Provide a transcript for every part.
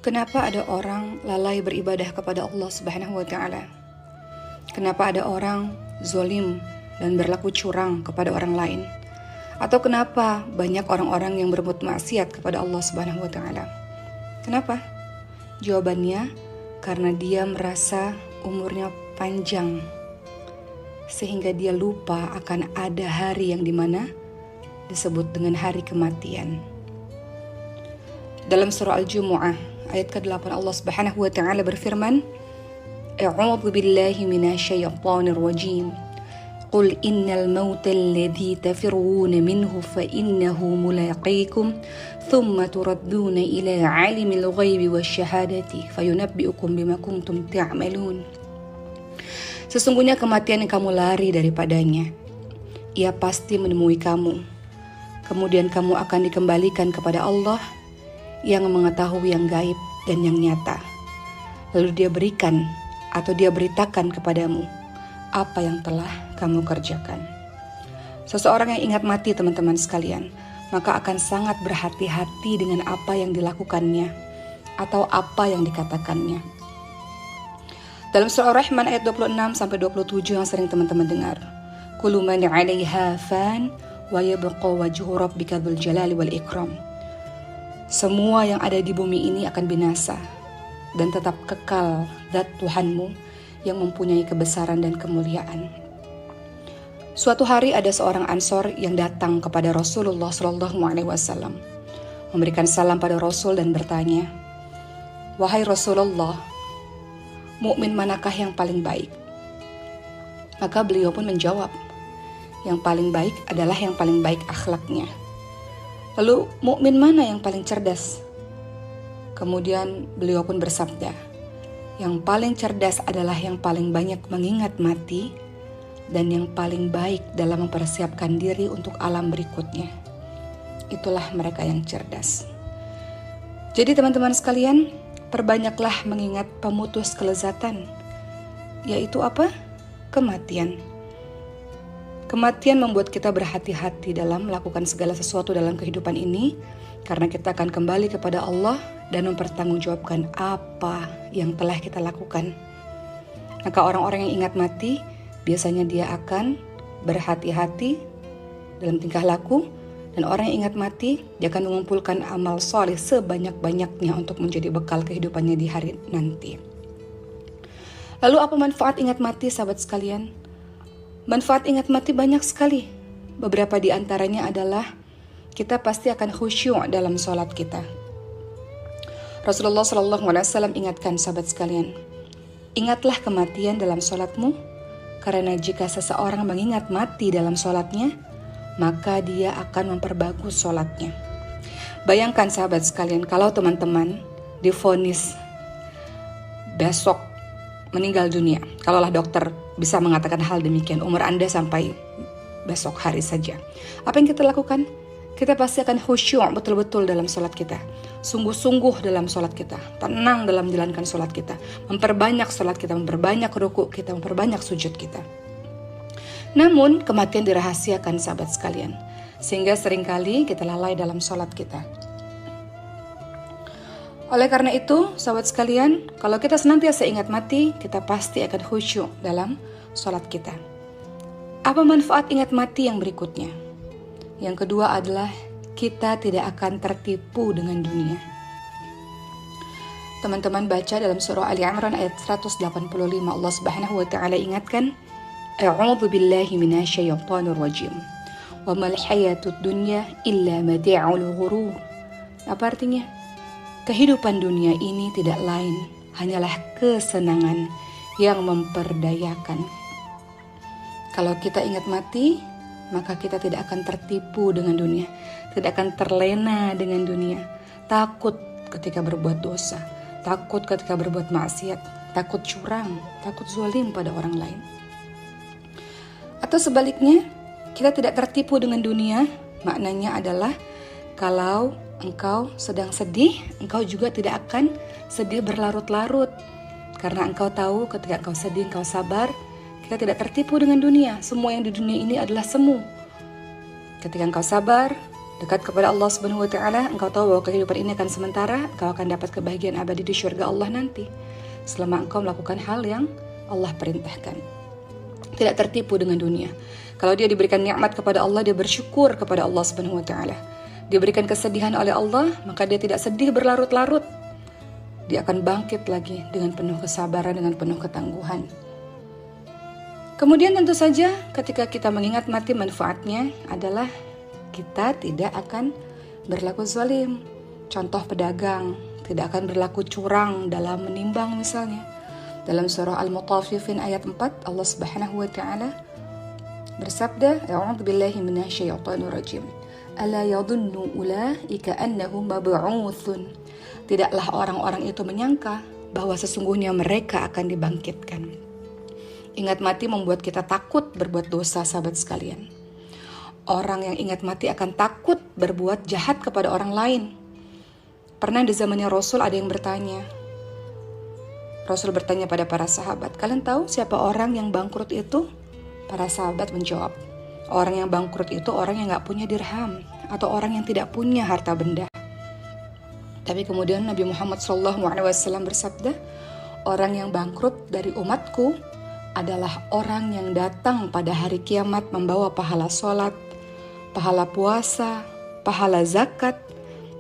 Kenapa ada orang lalai beribadah kepada Allah Subhanahu wa Ta'ala? Kenapa ada orang zolim dan berlaku curang kepada orang lain? Atau kenapa banyak orang-orang yang berbuat maksiat kepada Allah Subhanahu wa Ta'ala? Kenapa? Jawabannya, karena dia merasa umurnya panjang, sehingga dia lupa akan ada hari yang dimana disebut dengan hari kematian. Dalam surah Al-Jumu'ah ayat ke-8 Allah Subhanahu wa Ta'ala berfirman, A'udzu billahi minasyaitonir rajim. Qul innal mauta alladzi tafirruna minhu fa innahu mulaqikum thumma turadduna ila 'alimil ghaibi wasyahadati fayunabbi'ukum bima kuntum ta'malun. Sesungguhnya kematian yang kamu lari daripadanya, ia pasti menemui kamu. Kemudian kamu akan dikembalikan kepada Allah yang mengetahui yang gaib dan yang nyata. Lalu dia berikan atau dia beritakan kepadamu apa yang telah kamu kerjakan. Seseorang yang ingat mati, teman-teman sekalian, maka akan sangat berhati-hati dengan apa yang dilakukannya atau apa yang dikatakannya. Dalam surah Ar-Rahman ayat 26-27 yang sering teman-teman dengar, Kullu man 'alaiha fan wa yabqa wajhu rabbika dzul jalali wal ikram. Semua yang ada di bumi ini akan binasa, dan tetap kekal zat Tuhanmu yang mempunyai kebesaran dan kemuliaan. Suatu hari ada seorang Ansor yang datang kepada Rasulullah SAW, memberikan salam pada Rasul dan bertanya, "Wahai Rasulullah, mukmin manakah yang paling baik?" Maka beliau pun menjawab, "Yang paling baik adalah yang paling baik akhlaknya." Lalu, mukmin mana yang paling cerdas? Kemudian beliau pun bersabda, "Yang paling cerdas adalah yang paling banyak mengingat mati dan yang paling baik dalam mempersiapkan diri untuk alam berikutnya. Itulah mereka yang cerdas." Jadi teman-teman sekalian, perbanyaklah mengingat pemutus kelezatan, yaitu apa? Kematian. Kematian membuat kita berhati-hati dalam melakukan segala sesuatu dalam kehidupan ini, karena kita akan kembali kepada Allah dan mempertanggungjawabkan apa yang telah kita lakukan. Maka orang-orang yang ingat mati, biasanya dia akan berhati-hati dalam tingkah laku, dan orang yang ingat mati, dia akan mengumpulkan amal soleh sebanyak-banyaknya untuk menjadi bekal kehidupannya di hari nanti. Lalu apa manfaat ingat mati, sahabat sekalian? Manfaat ingat mati banyak sekali. Beberapa di antaranya adalah kita pasti akan khusyuk dalam sholat kita. Rasulullah SAW ingatkan sahabat sekalian, ingatlah kematian dalam sholatmu, karena jika seseorang mengingat mati dalam sholatnya, maka dia akan memperbagus sholatnya. Bayangkan sahabat sekalian, kalau teman-teman divonis besok meninggal dunia, kalaulah dokter bisa mengatakan hal demikian, umur Anda sampai besok hari saja, apa yang kita lakukan? Kita pasti akan khusyuk betul-betul dalam sholat kita, sungguh-sungguh dalam sholat kita, tenang dalam menjalankan sholat kita, memperbanyak sholat kita, memperbanyak ruku kita, memperbanyak sujud kita. Namun kematian dirahasiakan sahabat sekalian, sehingga seringkali kita lalai dalam sholat kita. Oleh karena itu, sahabat sekalian, kalau kita senantiasa ingat mati, kita pasti akan khusyuk dalam sholat kita. Apa manfaat ingat mati yang berikutnya? Yang kedua adalah kita tidak akan tertipu dengan dunia. Teman-teman baca dalam surah Ali Imran ayat 185, Allah Subhanahu wa Ta'ala ingatkan, A'udzu billahi minasyaitonir rajim. Wa mal hayatud dunya illa mata'ul ghurur. Apa artinya? Kehidupan dunia ini tidak lain hanyalah kesenangan yang memperdayakan. Kalau kita ingat mati, maka kita tidak akan tertipu dengan dunia, tidak akan terlena dengan dunia, takut ketika berbuat dosa, takut ketika berbuat maksiat, takut curang, takut zalim pada orang lain. Atau sebaliknya, kita tidak tertipu dengan dunia, maknanya adalah kalau engkau sedang sedih, engkau juga tidak akan sedih berlarut-larut. Karena engkau tahu ketika engkau sedih, engkau sabar, kita tidak tertipu dengan dunia. Semua yang di dunia ini adalah semu. Ketika engkau sabar, Dekat kepada Allah Subhanahu wa taala, engkau tahu bahwa kehidupan ini akan sementara, engkau akan dapat kebahagiaan abadi di syurga Allah nanti. Selama engkau melakukan hal yang Allah perintahkan. Tidak tertipu dengan dunia. Kalau dia diberikan nikmat kepada Allah, dia bersyukur kepada Allah Subhanahu wa taala. Diberikan kesedihan oleh Allah, maka dia tidak sedih berlarut-larut. Dia akan bangkit lagi dengan penuh kesabaran, dengan penuh ketangguhan. Kemudian tentu saja ketika kita mengingat mati, manfaatnya adalah kita tidak akan berlaku zalim. Contoh pedagang, tidak akan berlaku curang dalam menimbang misalnya. Dalam surah Al-Mutaffifin ayat 4, Allah Subhanahu wa taala bersabda, "A'udzu billahi minasyaitonir rajim. Ala yadhunnu ulaika annahum mab'utsun." Tidaklah orang-orang itu menyangka bahwa sesungguhnya mereka akan dibangkitkan. Ingat mati membuat kita takut berbuat dosa, sahabat sekalian. Orang yang ingat mati akan takut berbuat jahat kepada orang lain. Pernah di zamannya Rasul ada yang bertanya. Rasul bertanya pada para sahabat, kalian tahu siapa orang yang bangkrut itu? Para sahabat menjawab, orang yang bangkrut itu orang yang gak punya dirham, atau orang yang tidak punya harta benda. Tapi kemudian Nabi Muhammad SAW bersabda, orang yang bangkrut dari umatku adalah orang yang datang pada hari kiamat membawa pahala sholat, pahala puasa, pahala zakat.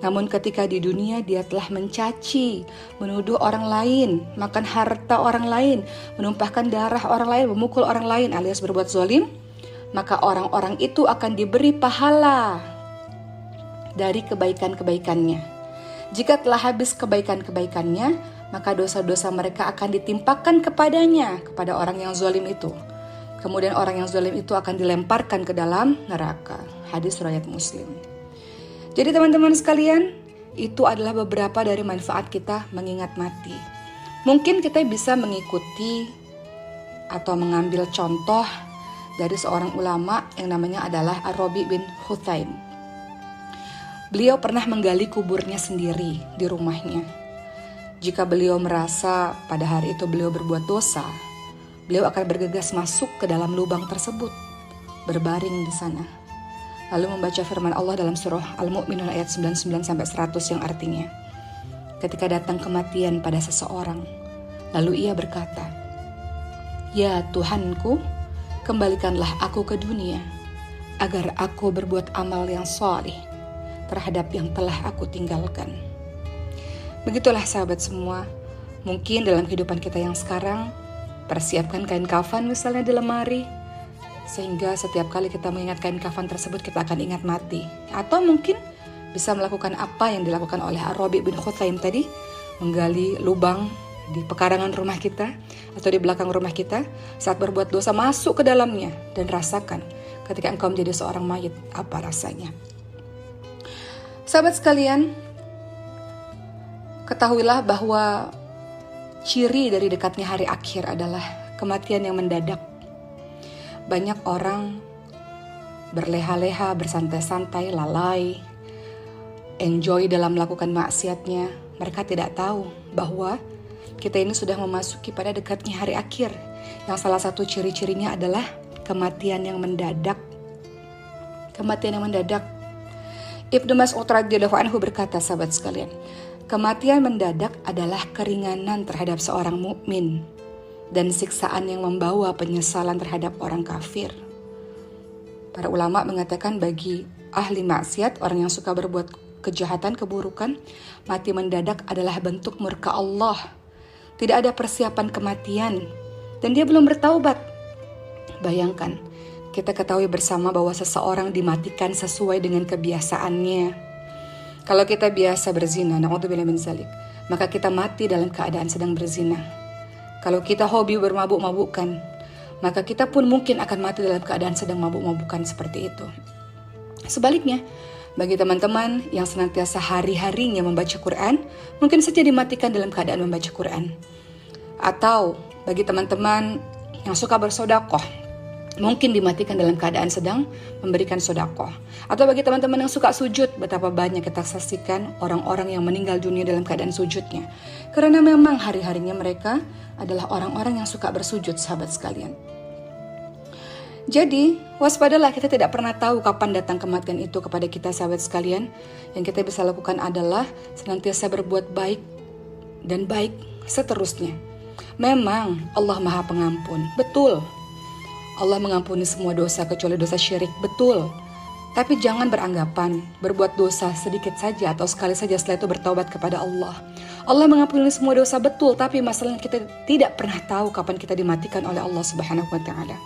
Namun ketika di dunia dia telah mencaci, menuduh orang lain, makan harta orang lain, menumpahkan darah orang lain, memukul orang lain alias berbuat zalim, maka orang-orang itu akan diberi pahala dari kebaikan-kebaikannya. Jika telah habis kebaikan-kebaikannya, maka dosa-dosa mereka akan ditimpakan kepadanya, kepada orang yang zalim itu. Kemudian orang yang zalim itu akan dilemparkan ke dalam neraka. Hadis riwayat Muslim. Jadi teman-teman sekalian, itu adalah beberapa dari manfaat kita mengingat mati. Mungkin kita bisa mengikuti atau mengambil contoh dari seorang ulama yang namanya adalah Ar-Rabi bin Huthaim. Beliau pernah menggali kuburnya sendiri di rumahnya. Jika beliau merasa pada hari itu beliau berbuat dosa, beliau akan bergegas masuk ke dalam lubang tersebut, berbaring di sana. Lalu membaca firman Allah dalam surah Al-Mu'minun ayat 99-100 yang artinya, ketika datang kematian pada seseorang, lalu ia berkata, "Ya Tuhanku, kembalikanlah aku ke dunia, agar aku berbuat amal yang salih terhadap yang telah aku tinggalkan." Begitulah sahabat semua, mungkin dalam kehidupan kita yang sekarang, persiapkan kain kafan misalnya di lemari, sehingga setiap kali kita mengingat kain kafan tersebut kita akan ingat mati. Atau mungkin bisa melakukan apa yang dilakukan oleh Ar-Rabi bin Huthaim tadi, menggali lubang di pekarangan rumah kita atau di belakang rumah kita, saat berbuat dosa masuk ke dalamnya dan rasakan ketika engkau menjadi seorang mayit apa rasanya. Sahabat sekalian, ketahuilah bahwa ciri dari dekatnya hari akhir adalah kematian yang mendadak. Banyak orang berleha-leha, bersantai-santai, lalai, enjoy dalam melakukan maksiatnya. Mereka tidak tahu bahwa kita ini sudah memasuki pada dekatnya hari akhir, yang salah satu ciri-cirinya adalah kematian yang mendadak. Kematian yang mendadak. Ibnu Mas'ud radhiyallahu anhu berkata, sahabat sekalian, kematian mendadak adalah keringanan terhadap seorang mukmin dan siksaan yang membawa penyesalan terhadap orang kafir. Para ulama mengatakan bagi ahli maksiat, orang yang suka berbuat kejahatan, keburukan, mati mendadak adalah bentuk murka Allah. Tidak ada persiapan kematian dan dia belum bertaubat. Bayangkan, kita ketahui bersama bahwa seseorang dimatikan sesuai dengan kebiasaannya. Kalau kita biasa berzina, na'udzubillah min dzalik, maka kita mati dalam keadaan sedang berzina. Kalau kita hobi bermabuk-mabukan, maka kita pun mungkin akan mati dalam keadaan sedang mabuk-mabukan seperti itu. Sebaliknya, bagi teman-teman yang senantiasa hari-harinya membaca Quran, mungkin saja dimatikan dalam keadaan membaca Quran. Atau bagi teman-teman yang suka bersodakoh, mungkin dimatikan dalam keadaan sedang memberikan sodakoh. Atau bagi teman-teman yang suka sujud, betapa banyak kita saksikan orang-orang yang meninggal dunia dalam keadaan sujudnya. Karena memang hari-harinya mereka adalah orang-orang yang suka bersujud, sahabat sekalian. Jadi, waspadalah, kita tidak pernah tahu kapan datang kematian itu kepada kita, sahabat sekalian. Yang kita bisa lakukan adalah senantiasa berbuat baik dan baik seterusnya. Memang Allah Maha Pengampun, betul. Allah mengampuni semua dosa kecuali dosa syirik, betul. Tapi jangan beranggapan berbuat dosa sedikit saja atau sekali saja setelah itu bertaubat kepada Allah. Allah mengampuni semua dosa, betul, tapi masalahnya kita tidak pernah tahu kapan kita dimatikan oleh Allah Subhanahu wa taala.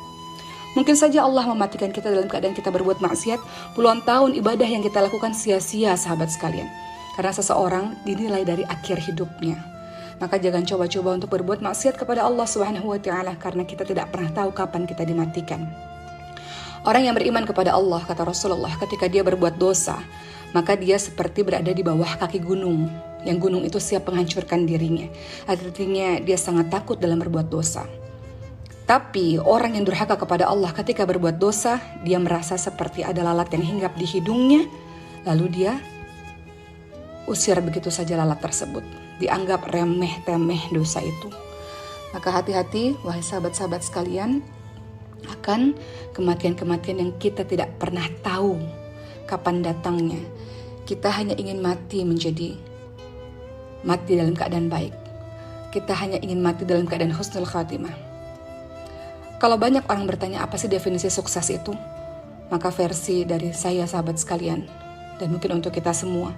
Mungkin saja Allah mematikan kita dalam keadaan kita berbuat maksiat, puluhan tahun ibadah yang kita lakukan sia-sia, sahabat sekalian. Karena seseorang dinilai dari akhir hidupnya. Maka jangan coba-coba untuk berbuat maksiat kepada Allah Subhanahu wa taala karena kita tidak pernah tahu kapan kita dimatikan. Orang yang beriman kepada Allah, kata Rasulullah, ketika dia berbuat dosa, maka dia seperti berada di bawah kaki gunung. Yang gunung itu siap menghancurkan dirinya. Artinya dia sangat takut dalam berbuat dosa. Tapi orang yang durhaka kepada Allah ketika berbuat dosa, dia merasa seperti ada lalat yang hinggap di hidungnya, lalu dia usir begitu saja lalat tersebut. Dianggap remeh-temeh dosa itu. Maka hati-hati, wahai sahabat-sahabat sekalian, akan kematian-kematian yang kita tidak pernah tahu kapan datangnya. Kita hanya ingin mati dalam keadaan baik. Kita hanya ingin mati dalam keadaan husnul khatimah. Kalau banyak orang bertanya apa sih definisi sukses itu, maka versi dari saya, sahabat sekalian, dan mungkin untuk kita semua,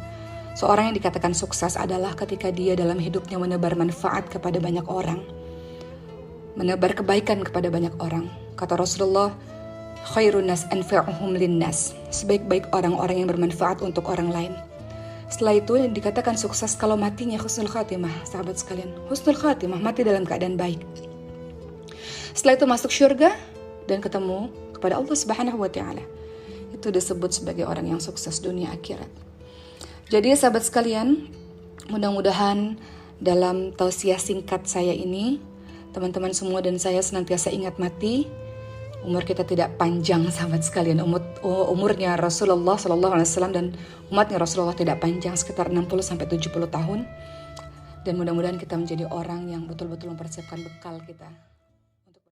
seorang yang dikatakan sukses adalah ketika dia dalam hidupnya menebar manfaat kepada banyak orang, menebar kebaikan kepada banyak orang. Kata Rasulullah, khairun nas anfa'uhum linnas, sebaik-baik orang-orang yang bermanfaat untuk orang lain. Setelah itu yang dikatakan sukses kalau matinya husnul khatimah, sahabat sekalian. Husnul khatimah, mati dalam keadaan baik. Setelah itu masuk syurga dan ketemu kepada Allah Subhanahu wa taala. Itu disebut sebagai orang yang sukses dunia akhirat. Jadi sahabat sekalian, mudah-mudahan dalam tausiah singkat saya ini, teman-teman semua dan saya senantiasa ingat mati. Umur kita tidak panjang, sahabat sekalian. Umurnya Rasulullah SAW dan umatnya Rasulullah tidak panjang, sekitar 60-70 tahun. Dan mudah-mudahan kita menjadi orang yang betul-betul mempersiapkan bekal kita.